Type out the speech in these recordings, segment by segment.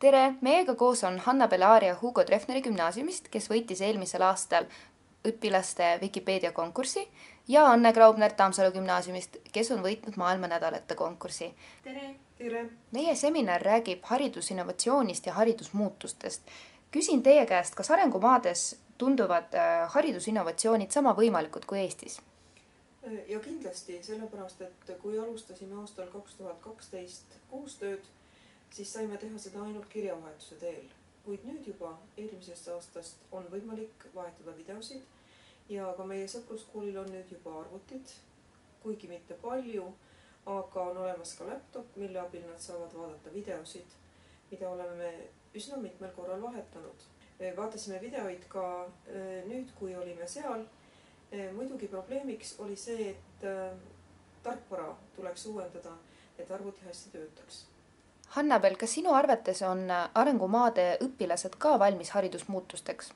tere! Meiega koos on Hanna Bellaaria Hugo Treffneri gümnaasiumist, kes võitis eelmisel aastal õpilaste Wikipeedia konkursi ja Anne Graubner Tammsalu gümnaasiumist, kes on võitnud maailmanädalate konkursi. Tere! Tere! Meie seminar räägib haridusinnovatsioonist ja haridusmuutustest. Küsin teie käest, kas arengumaades tunduvad haridusinnovatsioonid sama võimalikud kui Eestis? Ja kindlasti, sellepärast, et kui alustasime aastal 2012 koostööd, siis saime teha seda ainult kirjavahetuse teel. Kuid nüüd juba eelmisest aastast on võimalik vahetada videosid ja ka meie sõpruskoolil on nüüd juba arvutid, kuigi mitte palju, aga on olemas ka laptop, mille abil nad saavad vaadata videosid, mida oleme üsna mitmel korral vahetanud. Vaatasime videoid ka nüüd, kui olime seal. Muidugi probleemiks oli see, et tarkvara tuleks uuendada, et arvuti hästi töötaks. Hannabel, kas sinu arvates on arengumaade õpilased ka valmis haridusmuutusteks?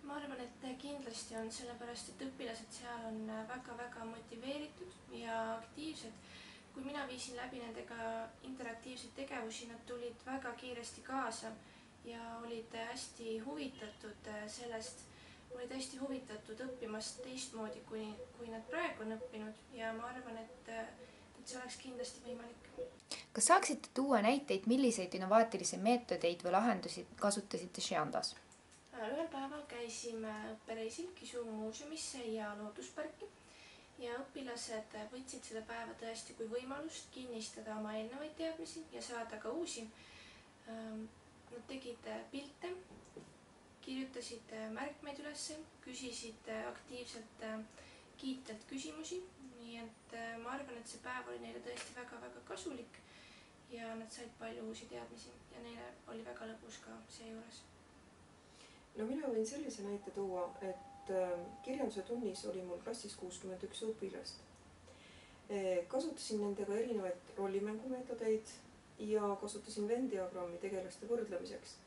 Ma arvan, et kindlasti on, sellepärast, et õpilased seal on väga-väga motiveeritud ja aktiivsed. Kui mina viisin läbi nendega interaktiivseid tegevusi, nad tulid väga kiiresti kaasa ja olid hästi huvitatud sellest, olid hästi huvitatud õppimast teistmoodi, kui nad praegu on õppinud ja ma arvan, et see oleks kindlasti võimalik. Kas saaksite tuua näiteid, milliseid innovaatilisi meetodeid või lahendusi kasutasite Šiandas? Ühel päeval käisime õppereisil Kisu muuseumisse ja loodusparki ja õpilased võtsid seda päeva tõesti kui võimalust kinnistada oma eelnevaid teadmisi ja saada ka uusi. Nad tegid pilte, kirjutasid märkmeid üles, küsisid aktiivselt kiitelt küsimusi, nii et ma arvan, et see päev oli neile tõesti väga-väga kasulik ja nad said palju uusi teadmisi ja neile oli väga lõbus ka seejuures. No mina võin sellise näite tuua, et kirjanduse tunnis oli mul klassis 61 õpilast. Kasutasin nendega erinevaid rollimängumeetodeid ja kasutasin Venn-diagrammi tegelaste võrdlemiseks.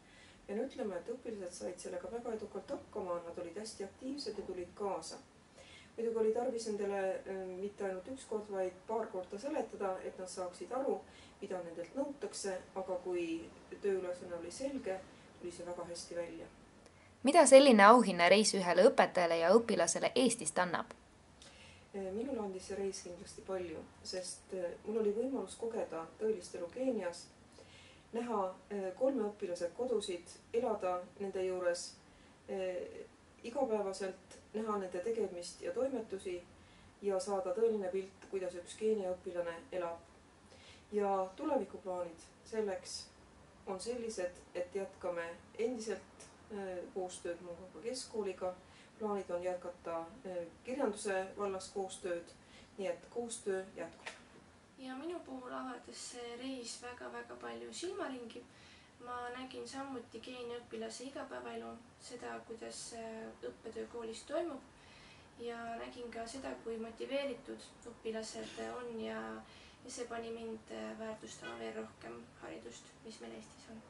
Pean ütlema, et õpilased said sellega väga edukalt hakkama, nad olid hästi aktiivsed ja tulid kaasa. Muidugi oli tarvis nendele mitte ainult üks kord, vaid paar korda seletada, et nad saaksid aru, mida nendelt nõutakse, aga kui tööülesanne oli selge, tuli see väga hästi välja. Mida selline auhinnareis ühele õpetajale ja õpilasele Eestist annab? Minul andis see reis kindlasti palju, sest mul oli võimalus kogeda tõelist elu Keenias, näha 3 õpilase kodusid, elada nende juures igapäevaselt, näha nende tegemist ja toimetusi ja saada tõeline pilt, kuidas üks Keenia õpilane elab. Ja tulevikuplaanid selleks on sellised, et jätkame endiselt koostööd Muuga keskkooliga. Plaanid on jätkata kirjanduse vallas koostööd, nii et koostöö jätkub. Ja minu puhul avardas see reis väga-väga palju silmaringi. Ma nägin samuti Keenia õpilase igapäevaelu, seda, kuidas õppetöö koolis toimub ja nägin ka seda, kui motiveeritud õpilased on ja see pani mind väärtustama veel rohkem haridust, mis meil Eestis on.